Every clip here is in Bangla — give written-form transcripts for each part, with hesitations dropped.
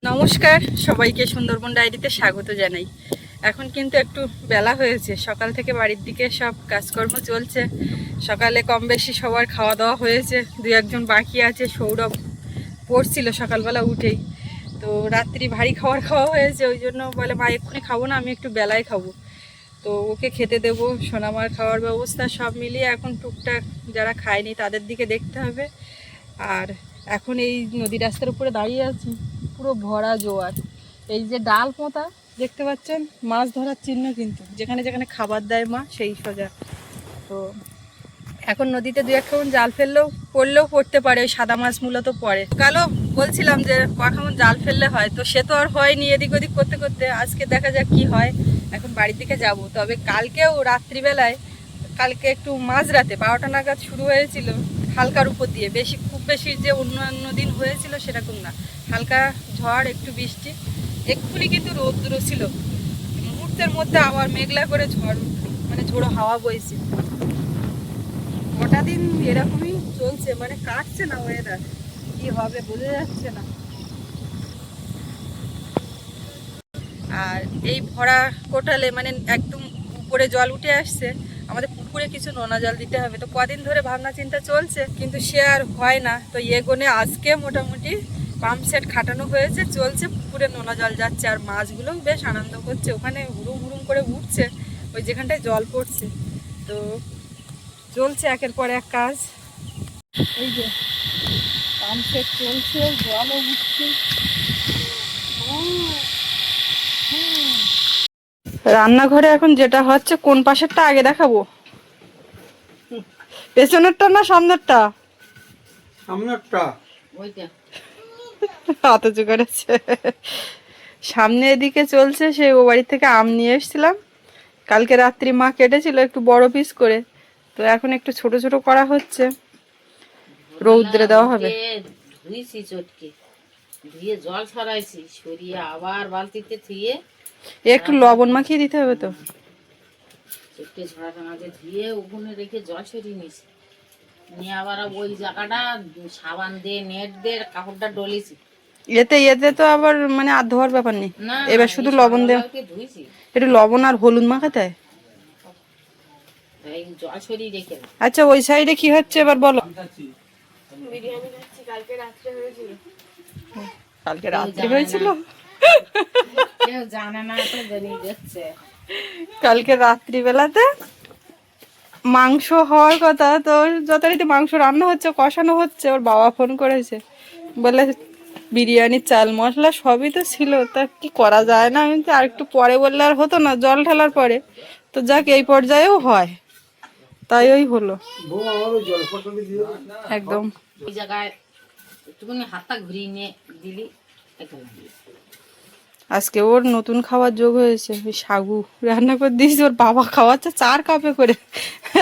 নমস্কার সবাইকে, সুন্দরবন ডায়েরিতে স্বাগত জানাই। এখন কিন্তু একটু বেলা হয়েছে, সকাল থেকে বাড়ির দিকে সব কাজকর্ম চলছে। সকালে কম বেশি সবার খাওয়া দাওয়া হয়েছে, দুই একজন বাকি আছে। সৌরভ পড়ছিল সকালবেলা উঠেই, তো রাত্রি ভারী খাওয়া হয়েছে, ওই জন্য বলে মা এক্ষুনি খাবো না, আমি একটু বেলায় খাবো। তো ওকে খেতে দেবো, সোনামার খাওয়ার ব্যবস্থা সব মিলিয়ে এখন টুকটাক যারা খায়নি তাদের দিকে দেখতে হবে। আর এখন এই নদী রাস্তার উপরে দাঁড়িয়ে আছি, পুরো ভরা জোয়ার। এই যে ডাল পোঁতা দেখতে পাচ্ছেন, মাছ ধরার চিহ্ন, কিন্তু যেখানে যেখানে খাবার দেয় মা সেই সোজা। তো এখন নদীতে দু এক জাল ফেললেও পড়তে পারে, ওই সাদা মাছ মূলত পড়ে। কালো বলছিলাম যে কখন জাল ফেললে হয়, তো সে তো আর হয়নি এদিক ওদিক করতে করতে। আজকে দেখা যাক কি হয়। এখন বাড়ির দিকে যাব, তবে কালকেও রাত্রিবেলায়, কালকে একটু মাঝরাতে 12টা নাগাদ শুরু হয়েছিল হালকার উপর দিয়ে, খুব বেশি যে অন্যান্য দিন হয়েছিল সেরকম না। হালকা ঝড়, একটু বৃষ্টি, এক্ষুনি কিন্তু রৌদ্র ছিল, মুহূর্তের মধ্যে আবার মেঘলা করে ঝড় উঠল, মানে ঝোড়ো হাওয়া বইছে। কটা দিন এরকমই চলছে, মানে কাটছে না ওয়েদার, কি হবে বোঝা যাচ্ছে না। আর এই ভরা কোটালে মানে একদম উপরে জল উঠে আসছে, আমাদের পুকুরে কিছু নোনা জল দিতে হবে। তো কদিন ধরে ভাবনা চিন্তা চলছে, কিন্তু সে আর হয় না। তো এগোনে আজকে মোটামুটি পাম্প সেট খাটানো হয়েছে, চলছে, পুকুরে নোনা জল যাচ্ছে। আর মাছগুলোও বেশ আনন্দ করছে, ওখানে হুড়ুম হুড়ুম করে উঠছে ওই যেখানটায় জল পড়ছে। তো চলছে একের পর এক কাজ। এই যে পাম্প সেট চলছে, জলও উঠছে। রান্নাঘরে এখন যেটা হচ্ছে, কোন পাশেরটা আগে দেখাবো, পেছনেরটা না সামনেরটা? সামনেরটা। ওইটা অতচু করেছে। সামনে এদিকে চলছে, সেই ও বাড়ি থেকে আম নিয়ে এসেছিলাম কালকে রাত্রি, মা কেটেছিল একটু বড় পিস করে, তো এখন একটু ছোট ছোট করা হচ্ছে, রৌদ্রে দেওয়া হবে। ধুইছি চটকে ধুয়ে জল ছড়াইছি, সরিয়ে আবার বালতিতে ধুয়ে একটু লবণ মাখিয়ে দিতে হবে। তো চটকে ঝরাটা মাঝে ধুয়ে উগুনে রেখে জল সরিয়ে নিয়েছি, নিয়ে আবার ওই জায়গাটা সাবান দিয়ে নেট দিয়ে কাপড়টা ডলেছি। এতে তো আবার মানে আর ধোয়ার ব্যাপার নেই, না এবার শুধু লবণ দেওয়া, ধুইছি, একটু লবণ আর হলুদ মাখাতে হয়। জল সরিয়ে রেখে। আচ্ছা, ওই সাইডে কি হচ্ছে এবার বলো। কালকে রাত্রে হয়েছিল, কেউ জানে না, তো জানিয়ে যাচ্ছে। কালকে রাত্রিবেলাতে মাংস হওয়ার কথা, তো যথারীতি মাংস রান্না হচ্ছে, কষানো হচ্ছে, ওর বাবা ফোন করেছে, বলে বিরিয়ানির চাল মশলা সবই তো ছিল, তা কি করা যায় না। আমি তো আর একটু পরে বললে আর হতো না, জল ঢালার পরে। তো যাক, এই পর্যায়েও হয়, তাই ওই হলো একদম। ওই জায়গায় একটুখানি হাতটা ঘুরিয়ে নিয়ে দিলি। আজকে ওর নতুন খাবার যোগ হয়েছে, ওই সাগু রান্না করে দিয়েছি, ওর বাবা খাওয়াচ্ছে 4 কাপে করে,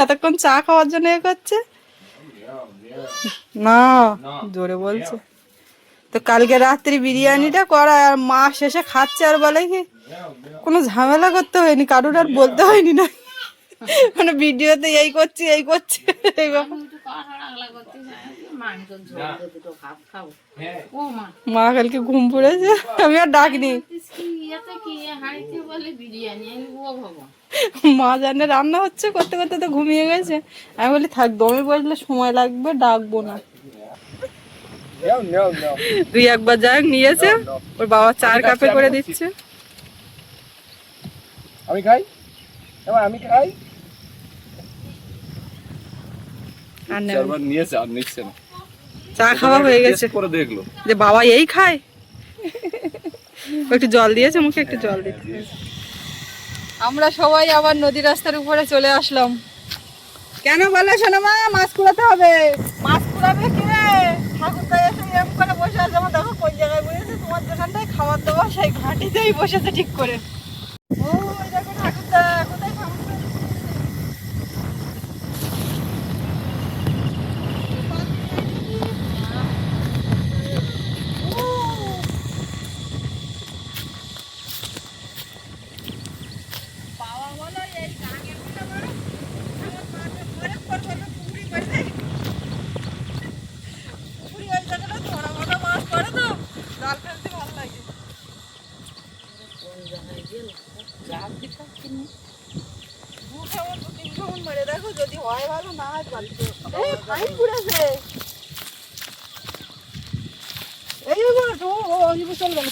এতক্ষণ চা খাওয়ার জন্য এ করছে না, জোরে বলছে। তো কালকে রাত্রি বিরিয়ানিটা করা, আর মা শেষে খাচ্ছে, আর বলে কি কোনো ঝামেলা করতে হয়নি, কারোর আর বলতে হয়নি না, মানে ভিডিওতে এই করছি এই করছে। মা কালকে ঘুম পড়েছে, আমি আর ডাকিনি, মা জানে রান্না হচ্ছে, করতে করতে তো ঘুমিয়ে গেছে। আমি বলি থাক, দমে বসলে সময় লাগবে, ডাকবো না। দুই একবার যাই নিয়েছে, ওর বাবা 4 কাপে করে দিচ্ছে। আমি খাই, আমি খাই। চারবার নিয়েছে আর নিচ্ছে না, চা খাওয়া হয়ে গেছে, করে দেখলো যে বাবা এই খায়। একটু জল দিয়েছে মুখে, একটু জল দিতে। আমরা সবাই আবার নদী রাস্তার উপরে চলে আসলাম। কেন বলে শোনো মা, মাছ কুড়াতে হবে। মাছ কুড়াবে কে? ঠাকুরদা এসে এরকম করে বসে আছে, আমার দেখো কোন জায়গায় বসেছে, তোমার যেখানটায় খাবার দাওয়া সেই ঘাটিতেই বসেছে ঠিক করে। ও ওই দেখো ঠাকুরদা, কোথায় ঠাকুরদা? বাবা বলো এই গাঙের মধ্যে আমার মাকে ঘরে করবো না, পুকুরি করে পুকুরি ওই জায়গাটা ধরা মাছ পড়ে, তো জাল ফেলতে ভালো লাগে। হয় ভালো না হয় বাড়িতে এই ফাইন ঘুরেছে এই ও ও চল গেল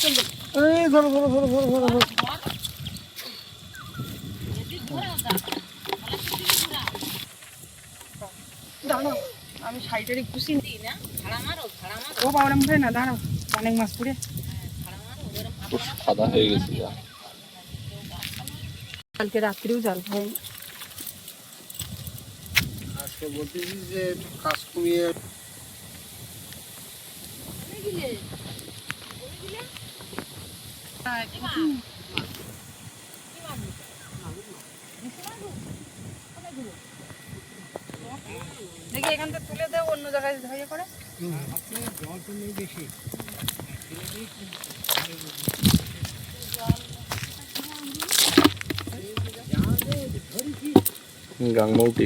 এই ধরো ধরো ধরো ধরো ধরো ধরো দাঁড়াও আমি সাইডের ঘুষি দিই না ছাড়া মারো ও বাবা মুখে না দাঁড়াও অনেক মাছ পড়ে সাদা হয়ে গেছে যা। কালকে রাত্রিও জাল হয় আজকে বলতেছি যে কাজ কমিয়ে দেখি এখান থেকে তুলে দেও অন্য জায়গায় ধরে করে গাংমৌটি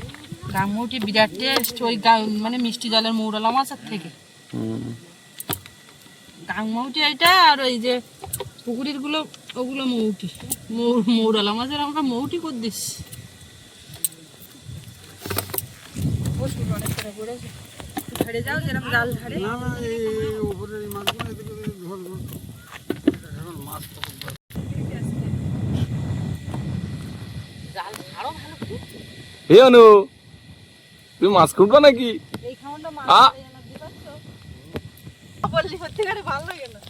গাংমুটি বিরাট টেস্ট ওই মানে মিষ্টি জলের মৌরলা মাছের থেকে গাংমৌটি এইটা আর ওই যে পুকুরির গুলো ওগুলো মৌটি মৌরলা মাছের আমরা মৌটি করে দিস ঝেড়ে যাও যেরকম জাল ঝাড়ে না না এই উপরের এই মাছগুলো এদিকে ধরবো এখন মাছ পকড় জাল ছাড়ো ভালো করে। হে অনু তুই মাছ খুঁটবা নাকি এই খাওয়াটা মাছ আ! বললি সত্যিকারে ভালো লাগে না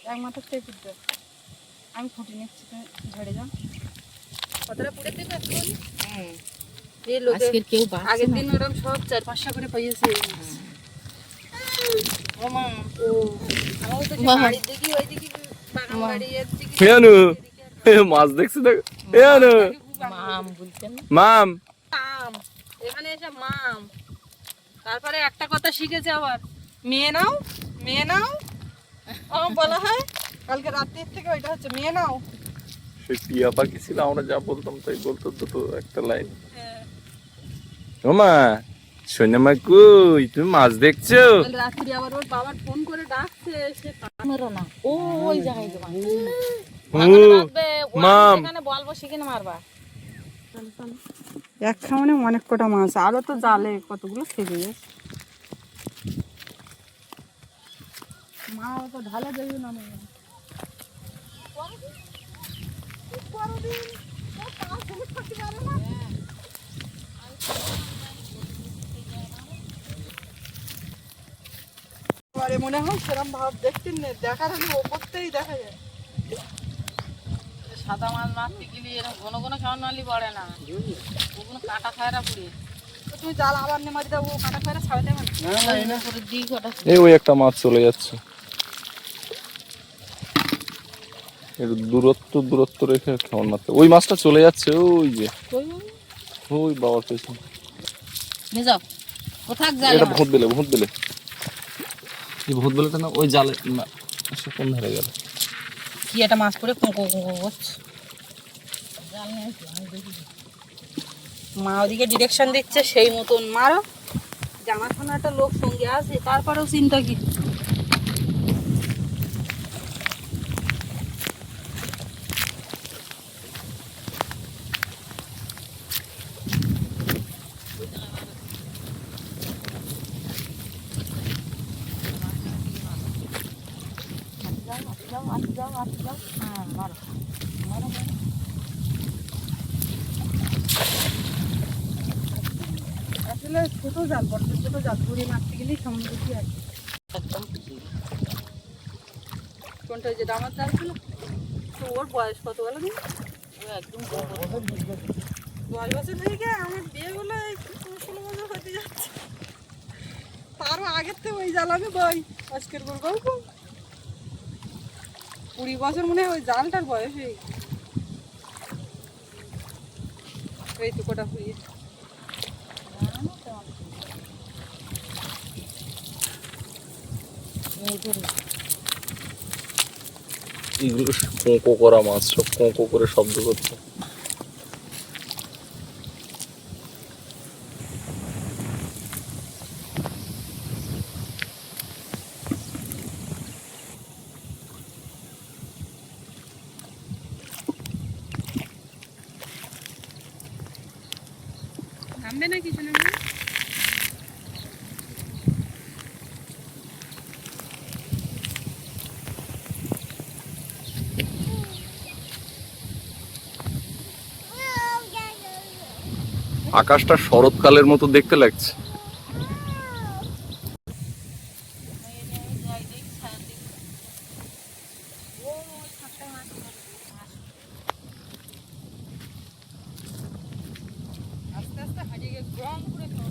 এক মাথা খেয়ে ফুটবে আমি ফুটে নিচ্ছি তুমি ঝেড়ে যাও কতটা পুড়ে দেবে এই লোকে আজকের কেউ বাঁচছে আগের না। দিন ওরকম সব 4-500 করে পাইয়েছে ও মা ও আমার তো মা। বাড়ির দিকে ওই দিকে বাগান বাড়ি এর দিকে হে অনু মাছ দেখছি দেখ হে অনু মাম বলতেন মাম মাম এখানে এসে মাম তারপরে একটা কথা শিখেছে আবার মেয়ে নাও বলা হয় কালকে রাত্রির থেকে ওইটা হচ্ছে মেয়ে নাও সে টিয়া পাখি ছিল আমরা যা বলতাম তাই বলতো দুটো একটা লাইন হ্যাঁ। ওমা সোনামা কই তুমি মাছ দেখছো কাল রাত্রি আবার ওর বাবার ফোন করে ডাকছে সে মারো না ও ওই জায়গায় দেবা ও মাম মাম এখানে বলবো সেখানে মারবা এক খাওয়ানে অনেক কটা মাছ আরো তো জালে কতগুলো থেকে গেছে মা তো ঢালা দেবে না মনে হয় সেরকম ভাব দেখতেন না দেখার হলে ওপরতেই দেখা যায় সাদা মাছ মারতে গেলে এরকম ঘন ঘন খাওয়ার নালি পড়ে না ওগুলো কাটা খায়রা পুড়ে তো তুমি জাল আবার নেমারি দাও ও কাটা করে ছাড়ে দেবে না করে দিই কটা এই ওই একটা মাছ চলে যাচ্ছে এর দূরত্ব রেখে কেমন মারতে ওই মাছটা চলে যাচ্ছে ওই যে ওই বাবার পেছনে নিয়ে যাও কোথাক জালে এটা ভূত বেলে এই ভূত বেলেটা না ওই জালে না সে কোন ধারে গেল কি একটা মাছ পড়ে কোঁকো কোঁকো করছে জাল নিয়ে আসি, আমি দেখি। মা ওদিকে ডিরেকশন দিচ্ছে সেই মতন মারো জানাশোনা একটা লোক সঙ্গে আছে তারপরেও চিন্তা কি হ্যাঁ মারো আসলে ছোট জাল বড় ছোট জাল ঘুরে মারতে গেলেই সমুদ্র কি আছে একদম খুশি। কোনটা ওই যে দামার জাল ছিল তো ওর বয়স কত বলো দিন ও একদম 10 বছর হয়ে গিয়ে আমার বিয়ে হলো 16 বছর হতে যাচ্ছে তারও আগের থেকে ওই জাল আমি বই আজকের গল্প 20 বছর মনে হয় ওই জালটার বয়স হয়ে গেছে এই তো কোটা হয়ে এগুলো কোঁকো করা মাছ সব কোঁকো করে শব্দ করছে নামবে না কিছু না? আকাশটা শরৎকালের মতো দেখতে লাগছে। আস্তে আস্তে হারিয়ে গেছে, গ্রহণ করে খাওয়া।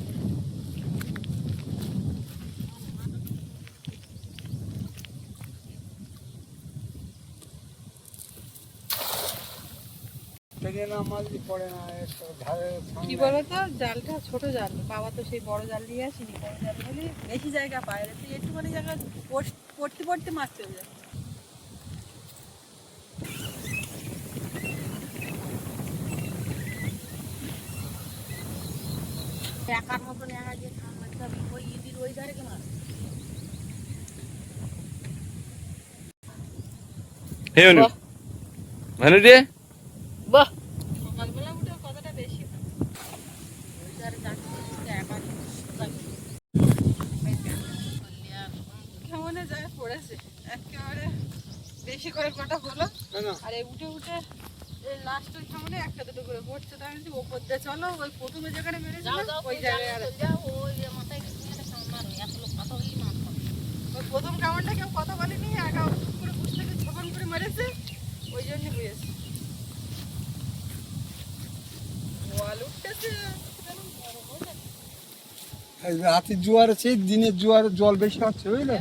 কি বলতো, জালটা ছোট জাল, বাবা তো সেই বড় জাল নিয়ে আসিনি। বড় জাল হলে বেশি জায়গা পায়, তো একটুখানি জায়গা পড়তে পড়তে মাছ চলে যায়। একার মতন একা গিয়ে ধান মারতে হবে, ওই ইদির ওই ধারে কে মাছ। হে অনু, ভানু রে, বাহ, সকালবেলা উঠে কতটা বেশি হয়। ওই ধারে যাচ্ছে একা সোজা গিয়ে। কেমনে যায় পড়েছে একেবারে, বেশি করে কটা হলো। আর এই উঠে উঠে এই লাস্টের সামনে একটা দুটো করে পড়ছে। তাই আমি ওপর দিয়ে চলো, ওই প্রথমে যেখানে মেরেছিল ওই জায়গায় আর ওই মাথায় কিছু একটা কামড়, এত লোক কথা বলি মাছ পাবে। ওই প্রথম কামড়টা কেউ কথা বলেনি, একা করে বুঝতে থেকে ঝোপন করে মেরেছে, ওই জন্য হয়েছে। ওয়াল উঠতেছে রাতে জোয়ার আছে, দিনের জোয়ার জল বেশি হচ্ছে বুঝলে।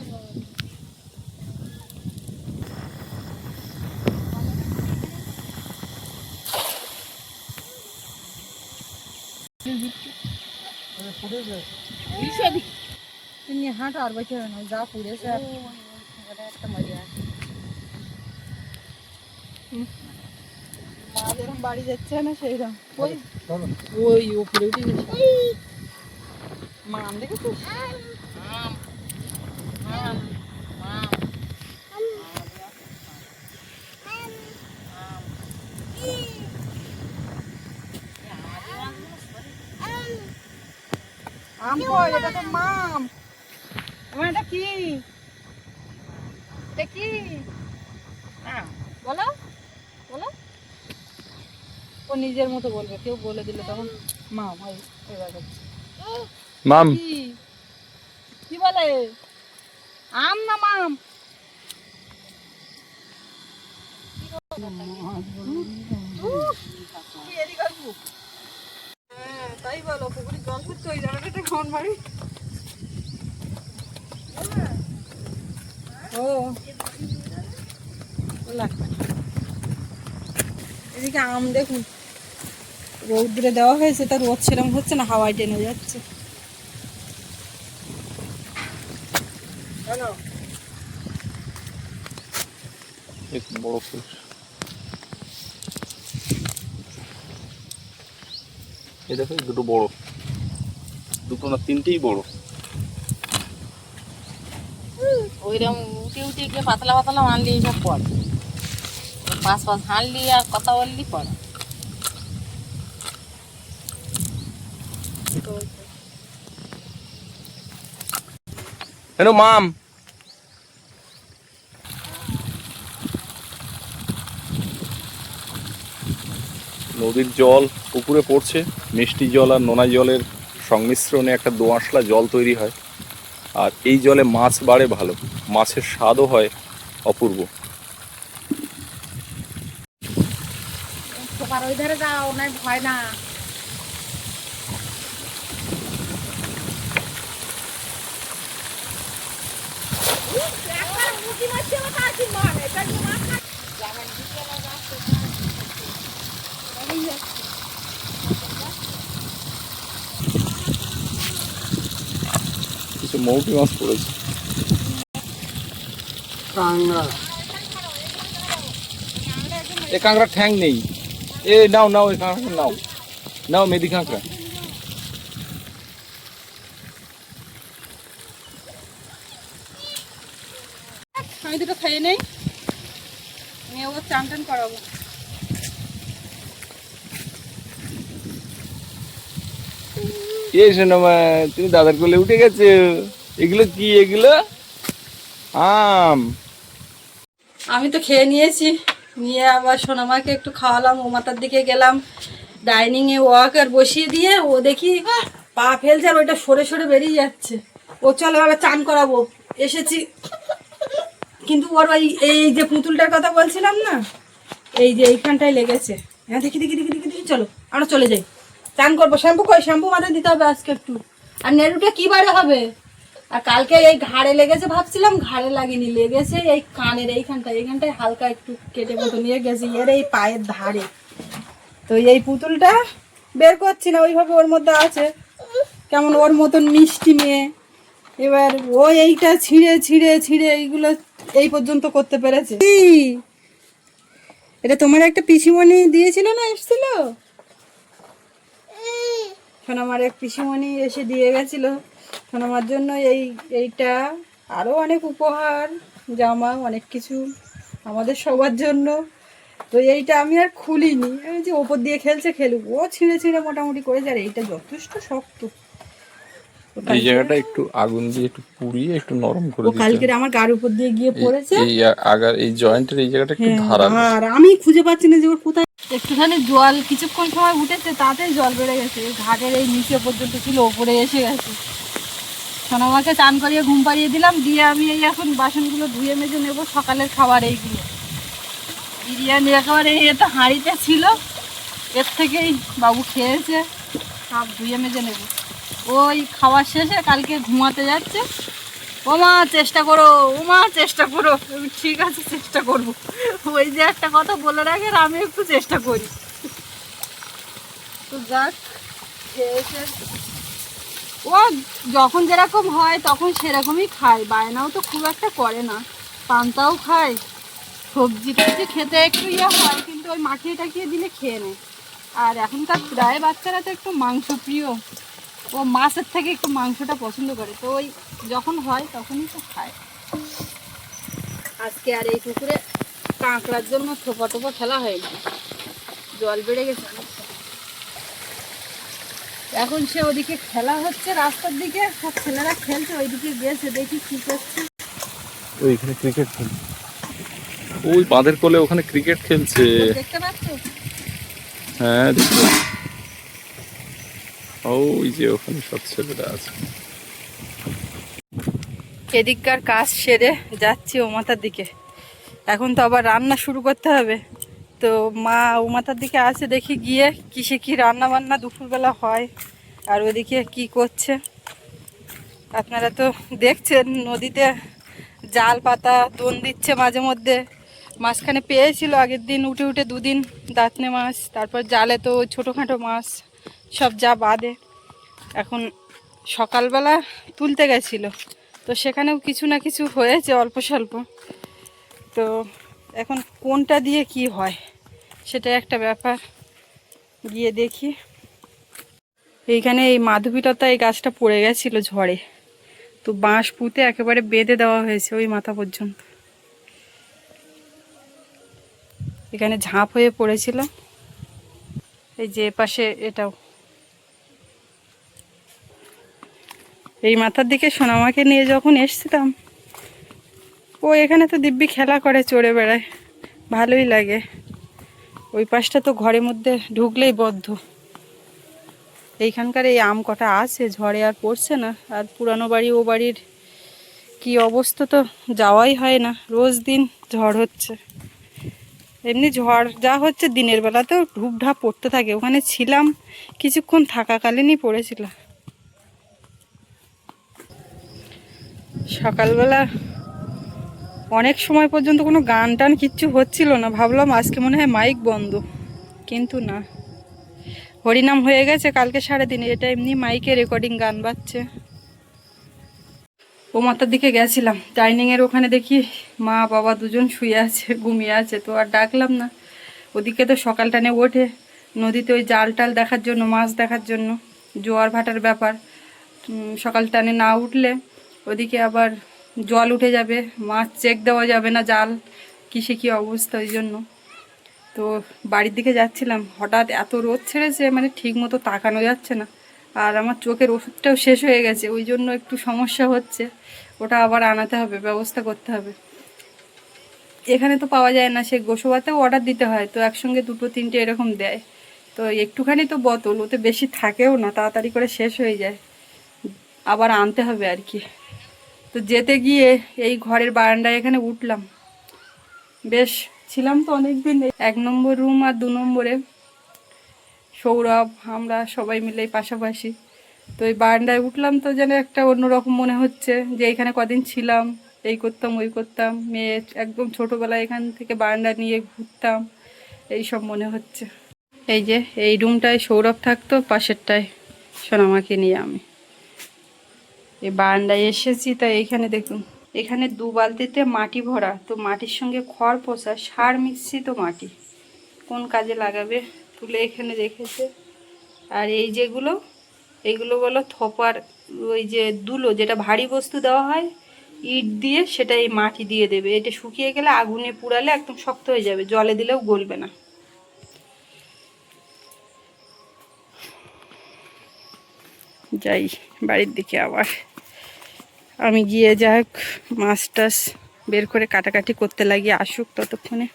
নিয়ে হাঁটা আর বসে না, যা পুড়েছে আর একটা মজা আছে। মা যেরকম বাড়ি যাচ্ছে না সেইরকম ওই ওই উপরে উঠে গেছে। মাম দেখেছিস? মাম মাম মাম আম কই? এটা তো মাম। আমার এটা কি? এটা কি বলো বলো। ও নিজের মতো বলবে, কেউ বলে দিলে তখন মাম হয়। এবার মাম, কি কি বলে? আম না মাম? কি এদিকে আসবো? হ্যাঁ তাই বলো, পুকুরে জল ফুটছে ওই জায়গাটা ঘন বাড়ি। ও এদিকে আম দেখুন, রৌদ্রে দেওয়া হয়েছে, তার রোদ সেরকম হচ্ছে না, হাওয়ায় টেনে যাচ্ছে। এক বড় ফুল। এই দেখো দুটো বড়, দুটো না তিনটেই বড়। ওইরকম উঠে উঠে গিয়ে পাতলা পাতলা মানলি সব পড়ে, পাঁচ পাঁচ হানলি আর কথা বললি পড়ে। হ্যালো মাম, নদীর জল পুকুরে পড়ছে, মিষ্টি জল আর নোনা জলের সংমিশ্রণে একটা দোআঁশলা জল তৈরি হয়। আর এই জলে মাছ বাড়ে ভালো, মাছের স্বাদও হয় অপূর্ব। আর ওই ধারে যাও, নাই ভয় না। কিছু মৌটি মাছ পড়েছে। কাঁংড়া এ কাঁকড়া ঠ্যাং নেই। এ নাও নাও, এই কাঁকড়া নাও, নাও মেদি কাঁকড়া। আমি দুটো খেয়ে নেই, নিয়ে ও চান টান করাবো। এই শোনো মা, তুমি দাদার কোলে উঠে গেছো। এগুলো কি? এগুলো আম। আমি তো খেয়ে নিয়েছি, নিয়ে আবার সোনামাকে একটু খাওয়ালাম, ও মাথার দিকে গেলাম ডাইনিংয়ে ওয়াকার বসিয়ে দিয়ে, ও দেখি পা ফেলছে আর ওইটা সরে সরে বেরিয়ে যাচ্ছে। ও চলে আবার চান করাবো এসেছি, কিন্তু ওর ওই এই যে পুতুলটার কথা বলছিলাম না, এই যে এইখানটায় লেগেছে। হ্যাঁ দেখি দেখি দেখি দেখি দেখি, চলো আমরা চলে যাই, চান করবো। শ্যাম্পু কই? শ্যাম্পু মাথায় দিতে হবে আজকে একটু। আর নেড়ুটা কি বারে হবে? আর কালকে এই ঘাড়ে লেগেছে ভাবছিলাম, ঘাড়ে লাগেনি, লেগেছে এই কানের এইখানটায় হালকা একটু কেটে মতো নিয়ে গেছে এর এই পায়ের ধারে। তো এই পুতুলটা বের করছি না, ওইভাবে ওর মধ্যে আছে, কেমন ওর মতন মিষ্টি মেয়ে। এবার ও এইটা ছিঁড়ে ছিঁড়ে ছিঁড়ে এইগুলো এই পর্যন্ত করতে পেরেছে। কি এটা তোমার একটা পিসিমণি দিয়েছিল না, এসেছিল সোনামার এক পিসিমণি এসে দিয়ে গেছিল সোনামার জন্য এইটা, আরও অনেক উপহার, জামা, অনেক কিছু আমাদের সবার জন্য। তো এইটা আমি আর খুলিনি, আমি যে ওপর দিয়ে খেলছে খেলুক, ও ছিঁড়ে ছিঁড়ে মোটামুটি করেছে। আর এইটা যথেষ্ট শক্ত, এই জায়গাটা একটু আগুন দিয়ে একটু পুড়িয়ে একটু নরম করে ও দিতে কালকে হবে। আমার গার উপর দিয়ে গিয়ে পড়েছে। এই আগার এই জয়েন্টের এই জায়গাটা একটু হ্যাঁ, ধারালো। আর আমি খুঁজে পাচ্ছি না যে ওর কোথায়। একটুখানি জল কিছুক্ষণ সময় উঠেছে, তাতেই জল বেড়ে গেছে, ঘাটের এই নিচে পর্যন্ত ছিল, ওপরে এসে গেছে। সোনামাকে চান করিয়ে ঘুম পাড়িয়ে দিলাম, দিয়ে আমি এই এখন বাসনগুলো ধুয়ে মেজে নেবো, সকালের খাবার এইগুলো। বিরিয়ানি একেবারে এই তো হাঁড়িতে ছিল, এর থেকেই বাবু খেয়েছে, সব ধুয়ে মেজে নেব। ওই খাওয়ার শেষে কালকে ঘুমাতে যাচ্ছে, ও মা চেষ্টা করো, ও মা চেষ্টা করো। আমি ঠিক আছে চেষ্টা করব, ওই যে একটা কথা বলে রাখে, আর আমি একটু চেষ্টা করি। তো যাক, খেয়েছে ও, যখন যেরকম হয় তখন সেরকমই খায়, বায়নাও তো খুব একটা করে না, পান্তাও খায়, সবজি টবজি খেতে একটু হয়, কিন্তু ওই মাখিয়ে টাকিয়ে দিলে খেয়ে নেয়। আর এখনকার প্রায় বাচ্চারা তো একটু মাংস প্রিয়, ও মাছের থেকে একটু মাংসটা পছন্দ করে, তো ওই যখন হয় তখনই তো খায়। আজকে আর এই পুকুরে কাঁকড়ার জন্য থোপা টোপা ফেলা হয়নি, জল বেড়ে গেছে অনেকটা। এখন সে ওদিকে খেলা হচ্ছে রাস্তার দিকে, সব ছেলেরা খেলছে, ওইদিকে গেছে, দেখি কি করছে। ওইখানে ক্রিকেট খেলছে, ওই বাঁধের কোলে ওখানে ক্রিকেট খেলছে। দেখতে পাচ্ছ? হ্যাঁ দেখতে পাচ্ছি। ওই যে ওখানে সব ছেলেরা আছে। এদিককার কাজ সেরে যাচ্ছি ও মাথার দিকে, এখন তো আবার রান্না শুরু করতে হবে। তো মা ও মাথার দিকে আছে, দেখি গিয়ে কিসে কি রান্না বান্না দুপুরবেলা হয়, আর ওদিকে কি করছে। আপনারা তো দেখছেন নদীতে জাল পাতা দোন দিচ্ছে মাঝে মধ্যে, মাঝখানে পেয়েছিল আগের দিন উঠে উঠে দুদিন দাঁতনে মাছ, তারপর জালে তো ছোটোখাটো মাছ সব যা বাঁধে। এখন সকালবেলা তুলতে গেছিলো, তো সেখানেও কিছু না কিছু হয়েছে অল্প স্বল্প। তো এখন কোনটা দিয়ে কি হয় সেটা একটা ব্যাপার, গিয়ে দেখি। এইখানে এই মাধবীলতা এই গাছটা পড়ে গেছিল ঝড়ে, তো বাঁশ পুঁতে একেবারে বেঁধে দেওয়া হয়েছে ওই মাথা পর্যন্ত। এখানে ঝাঁপ হয়ে পড়েছিল, এই যে পাশে এটাও। এই মাথার দিকে সোনামাকে নিয়ে যখন এসছিলাম, ও এখানে তো দিব্যি খেলা করে, চড়ে বেড়ায়, ভালোই লাগে। ওই পাশটা তো ঘরের মধ্যে ঢুকলেই বদ্ধ। এইখানকার এই আম কটা আছে, ঝড়ে আর পড়ছে না। আর পুরানো বাড়ি ও বাড়ির কি অবস্থা তো যাওয়াই হয় না, রোজ দিন ঝড় হচ্ছে। এমনি ঝড় যা হচ্ছে দিনের বেলাতেও ঢুপঢাপ পড়তে থাকে, ওখানে ছিলাম কিছুক্ষণ থাকাকালীনই পড়েছিল। সকালবেলা অনেক সময় পর্যন্ত কোনো গান টান কিচ্ছু হচ্ছিল না, ভাবলাম আজকে মনে হয় মাইক বন্ধ, কিন্তু না, হরিনাম হয়ে গেছে কালকে সারাদিন, এটা এমনি মাইকে রেকর্ডিং গান বাজছে। ও মাথার দিকে গেছিলাম, ডাইনিংয়ের ওখানে দেখি মা বাবা দুজন শুয়ে আছে, ঘুমিয়ে আছে, তো আর ডাকলাম না। ওদিকে তো সকাল টানে ওঠে নদীতে ওই জাল টাল দেখার জন্য, মাছ দেখার জন্য, জোয়ার ভাটার ব্যাপার। সকাল টানে না উঠলে ওদিকে আবার জল উঠে যাবে, মাছ চেক দেওয়া যাবে না, জাল কিসে কী অবস্থা, ওই জন্য। তো বাড়ির দিকে যাচ্ছিলাম, হঠাৎ এত রোদ ছেড়েছে, মানে ঠিক মতো তাকানো যাচ্ছে না। আর আমার চোখের ওষুধটাও শেষ হয়ে গেছে, ওই জন্য একটু সমস্যা হচ্ছে, ওটা আবার আনাতে হবে, ব্যবস্থা করতে হবে। এখানে তো পাওয়া যায় না, সে গোসবাতেও অর্ডার দিতে হয়, তো একসঙ্গে 2-3টে এরকম দেয়। তো একটুখানি তো বোতল, ওতে বেশি থাকেও না, তাড়াতাড়ি করে শেষ হয়ে যায়, আবার আনতে হবে আর কি। তো যেতে গিয়ে এই ঘরের বারান্দায় এখানে উঠলাম, বেশ ছিলাম তো অনেকদিন। 1 নম্বর রুম আর 2 নম্বরে সৌরভ, আমরা সবাই মিলে পাশাপাশি। তো এই বারান্দায় উঠলাম তো যেন একটা অন্যরকম মনে হচ্ছে, যে এখানে কদিন ছিলাম, এই করতাম ওই করতাম, মেয়ে একদম ছোটোবেলায় এখান থেকে বারান্দা নিয়ে ঘুরতাম, এই সব মনে হচ্ছে। এই যে এই রুমটায় সৌরভ থাকতো, পাশেরটায় সোনামাকে নিয়ে আমি এই বারান্দায় এসেছি। তাই এইখানে দেখুন, এখানে 2 বালতিতে মাটি ভরা, তো মাটির সঙ্গে খড় পোষা সার মিশ্রিত মাটি, কোন কাজে লাগাবে তুলে এখানে রেখেছে। আর এই যেগুলো, এইগুলো বলো থোপার, ওই যে দুলো, যেটা ভারী বস্তু দেওয়া হয় ইট দিয়ে, সেটা এই মাটি দিয়ে দেবে। এটা শুকিয়ে গেলে আগুনে পুড়ালে একদম শক্ত হয়ে যাবে, জলে দিলেও গলবে না। যাই বাড়ির দিকে, আবার আমি গিয়ে যাক মাছ টাছ বের করে কাটাকাটি করতে লাগিয়ে আসুক ততক্ষণে।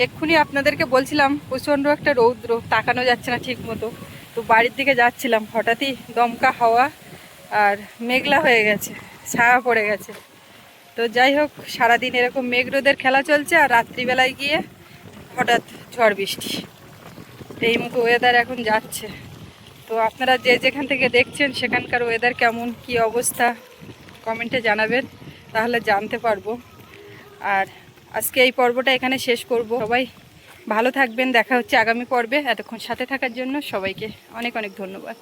এক্ষুনি আপনাদেরকে বলছিলাম প্রচণ্ড একটা রৌদ্র, তাকানো যাচ্ছে না ঠিক মতো। তো বাড়ির দিকে যাচ্ছিলাম, হঠাৎই দমকা হাওয়া আর মেঘলা হয়ে গেছে, ছায়া পড়ে গেছে। তো যাই হোক, সারাদিন এরকম মেঘ রোদের খেলা চলছে, আর রাত্রিবেলায় গিয়ে হঠাৎ ঝড় বৃষ্টি, এই মতো ওয়েদার এখন যাচ্ছে। তো আপনারা যে যেখান থেকে দেখছেন সেখানকার ওয়েদার কেমন, কি অবস্থা, কমেন্টে জানাবেন, তাহলে জানতে পারবো। আর আজকে এই পর্বটা এখানে শেষ করব। সবাই ভালো থাকবেন, দেখা হচ্ছে আগামী পর্বে। এতক্ষণ সাথে থাকার জন্য সবাইকে অনেক অনেক ধন্যবাদ।